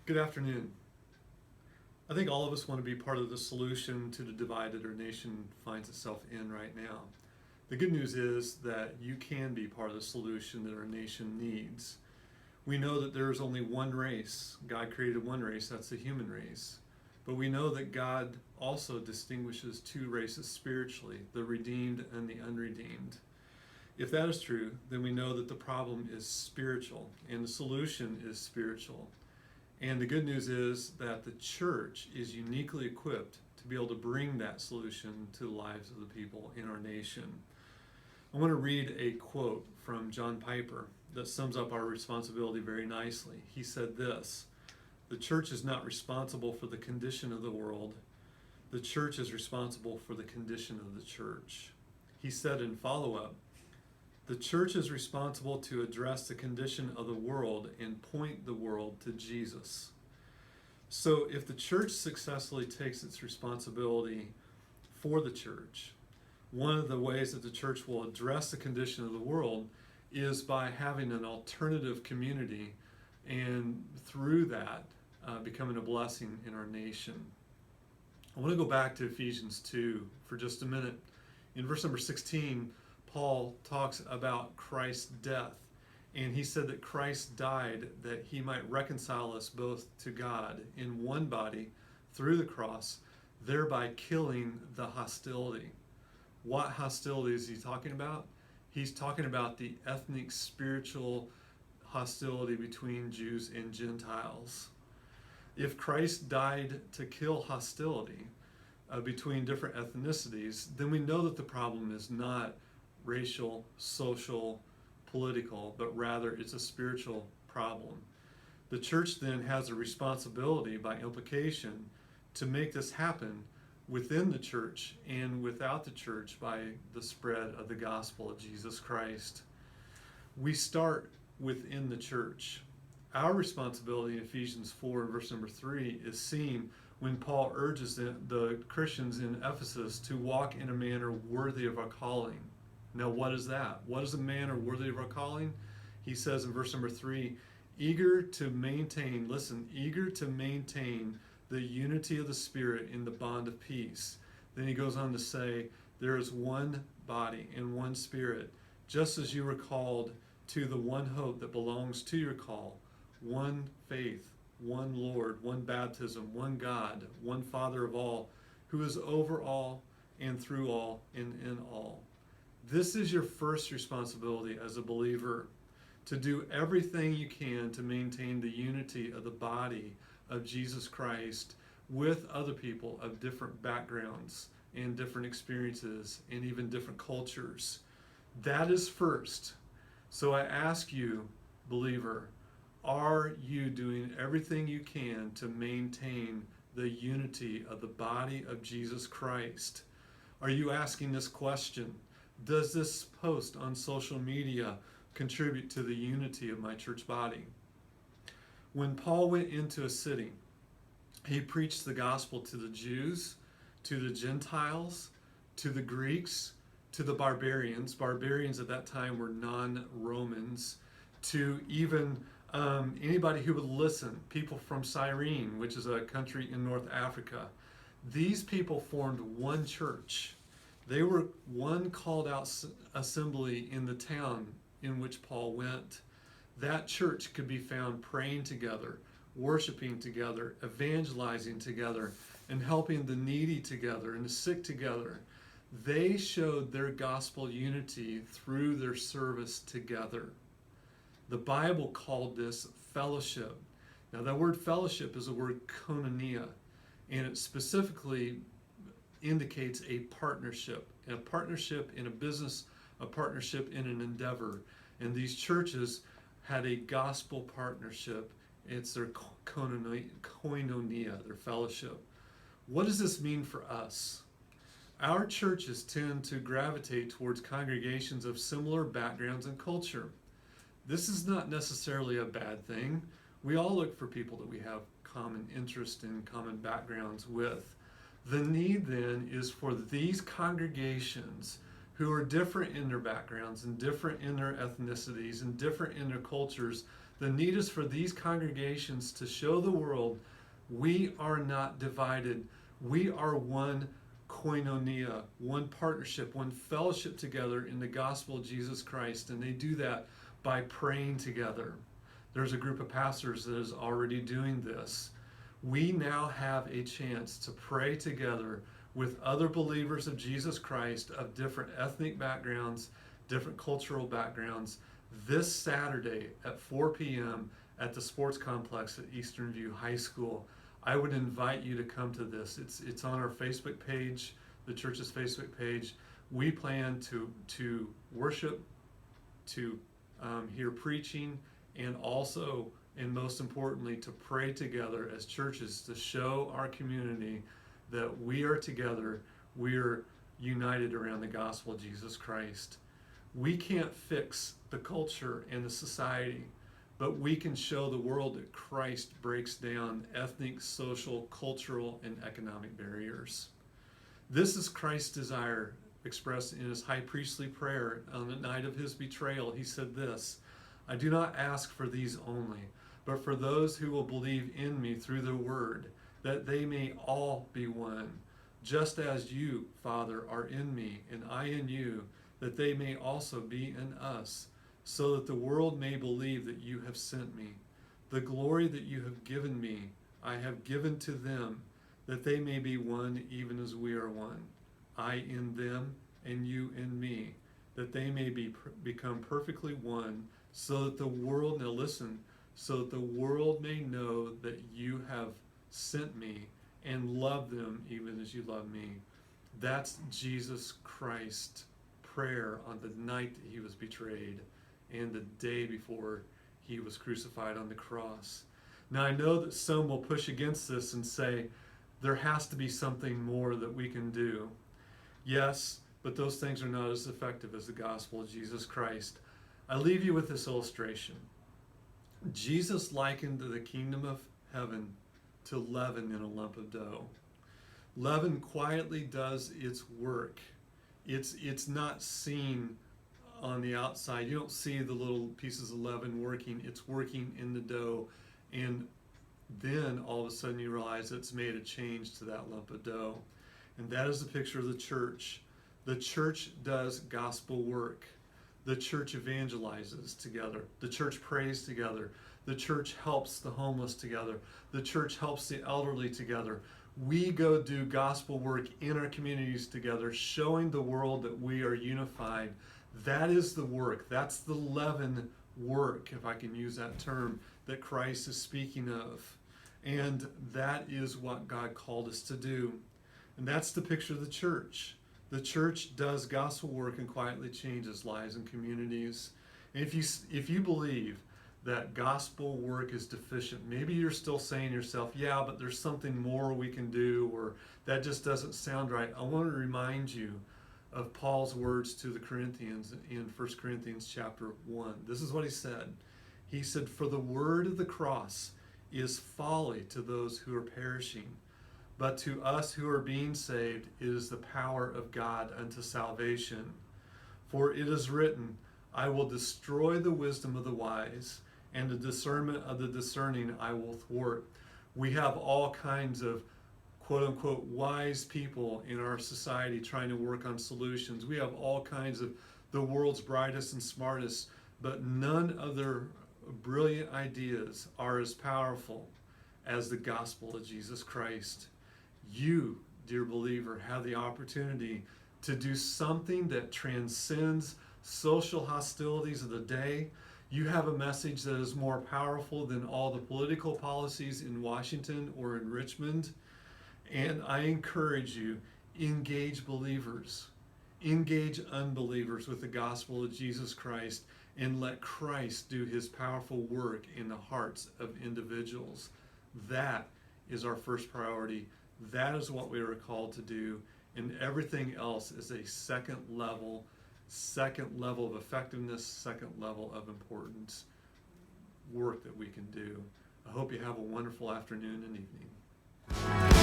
Good afternoon. I think all of us want to be part of the solution to the divide that our nation finds itself in right now. The good news is that you can be part of the solution that our nation needs. We know that there is only one race. God created one race, that's the human race. But we know that God also distinguishes two races spiritually, the redeemed and the unredeemed. If that is true, then we know that the problem is spiritual and the solution is spiritual. And the good news is that the church is uniquely equipped to be able to bring that solution to the lives of the people in our nation. I want to read a quote from John Piper that sums up our responsibility very nicely. He said this: "The church is not responsible for the condition of the world. The church is responsible for the condition of the church." He said in follow-up, "The church is responsible to address the condition of the world and point the world to Jesus." So if the church successfully takes its responsibility for the church, one of the ways that the church will address the condition of the world is by having an alternative community, and through that, becoming a blessing in our nation. I want to go back to Ephesians 2 for just a minute. In verse number 16, Paul talks about Christ's death, and he said that Christ died that he might reconcile us both to God in one body through the cross, thereby killing the hostility. What hostility is he talking about? He's talking about the ethnic, spiritual hostility between Jews and Gentiles. If Christ died to kill hostility between different ethnicities, then we know that the problem is not racial, social, political, but rather it's a spiritual problem. The church then has a responsibility by implication to make this happen within the church and without the church by the spread of the gospel of Jesus Christ. We start within the church. Our responsibility in Ephesians 4 verse number 3 is seen when Paul urges the Christians in Ephesus to walk in a manner worthy of our calling. Now, what is that? What is a manner worthy of our calling? He says in verse number 3, eager to maintain the unity of the Spirit in the bond of peace. Then he goes on to say, there is one body and one Spirit, just as you were called to the one hope that belongs to your call, one faith, one Lord, one baptism, one God, one Father of all, who is over all and through all and in all. This is your first responsibility as a believer, to do everything you can to maintain the unity of the body of Jesus Christ with other people of different backgrounds and different experiences and even different cultures. That is first. So I ask you, believer, are you doing everything you can to maintain the unity of the body of Jesus Christ? Are you asking this question? Does this post on social media contribute to the unity of my church body? When Paul went into a city, he preached the gospel to the Jews, to the Gentiles, to the Greeks, to the barbarians. Barbarians at that time were non-Romans, to even anybody who would listen, people from Cyrene, which is a country in North Africa. These people formed one church. They were one called out assembly in the town in which Paul went. That church could be found praying together, worshiping together, evangelizing together, and helping the needy together and the sick together. They showed their gospel unity through their service together. The Bible called this fellowship. Now that word fellowship is the word koinonia, and it specifically indicates a partnership in a business, a partnership in an endeavor. And these churches had a gospel partnership. It's their koinonia, their fellowship. What does this mean for us? Our churches tend to gravitate towards congregations of similar backgrounds and culture. This is not necessarily a bad thing. We all look for people that we have common interest and common backgrounds with. The need then is for these congregations who are different in their backgrounds and different in their ethnicities and different in their cultures, The need is for these congregations to show the world we are not divided. We are one koinonia, one partnership, one fellowship together in the gospel of Jesus Christ. And they do that by praying together. There's a group of pastors that is already doing this. We now have a chance to pray together with other believers of Jesus Christ of different ethnic backgrounds, different cultural backgrounds, this Saturday at 4 p.m. at the sports complex at Eastern View High School. I would invite you to come to this. It's on our Facebook page, the church's Facebook page. We plan to worship, to hear preaching, and also, and most importantly, to pray together as churches to show our community that we are together, we are united around the gospel of Jesus Christ. We can't fix the culture and the society, but we can show the world that Christ breaks down ethnic, social, cultural, and economic barriers. This is Christ's desire expressed in his high priestly prayer on the night of his betrayal. He said this, "I do not ask for these only, but for those who will believe in me through the word, that they may all be one, just as you, Father, are in me and I in you, that they may also be in us, so that the world may believe that you have sent me. The glory that you have given me, I have given to them, that they may be one even as we are one. I in them and you in me, that they may become perfectly one, so that the world, now listen, so that the world may know that you have sent me and love them even as you love me." That's Jesus Christ's prayer on the night that he was betrayed and the day before he was crucified on the cross. Now I know that some will push against this and say there has to be something more that we can do. Yes, but those things are not as effective as the gospel of Jesus Christ. I leave you with this illustration. Jesus likened the kingdom of heaven to leaven in a lump of dough. Leaven quietly does its work. It's not seen on the outside. You don't see the little pieces of leaven working. It's working in the dough, and then all of a sudden you realize it's made a change to that lump of dough. And that is the picture of the church. The church does gospel work. The church evangelizes together. The church prays together. The church helps the homeless together. The church helps the elderly together. We go do gospel work in our communities together, showing the world that we are unified. That is the work. That's the leaven work, if I can use that term, that Christ is speaking of. And that is what God called us to do. And that's the picture of the church. The church does gospel work and quietly changes lives and communities. And if you believe that gospel work is deficient, maybe you're still saying to yourself, yeah, but there's something more we can do, or that just doesn't sound right. I want to remind you of Paul's words to the Corinthians in 1 Corinthians chapter 1. This is what he said. He said, "For the word of the cross is folly to those who are perishing, but to us who are being saved it is the power of God unto salvation. For it is written, I will destroy the wisdom of the wise, and the discernment of the discerning I will thwart." We have all kinds of quote-unquote wise people in our society trying to work on solutions. We have all kinds of the world's brightest and smartest, but none of their brilliant ideas are as powerful as the gospel of Jesus Christ. You, dear believer, have the opportunity to do something that transcends social hostilities of the day. You have a message that is more powerful than all the political policies in Washington or in Richmond. And I encourage you, engage believers, engage unbelievers with the gospel of Jesus Christ, and let Christ do his powerful work in the hearts of individuals. That is our first priority. That is what we are called to do, and everything else is a second level of effectiveness, second level of importance work that we can do. I hope you have a wonderful afternoon and evening.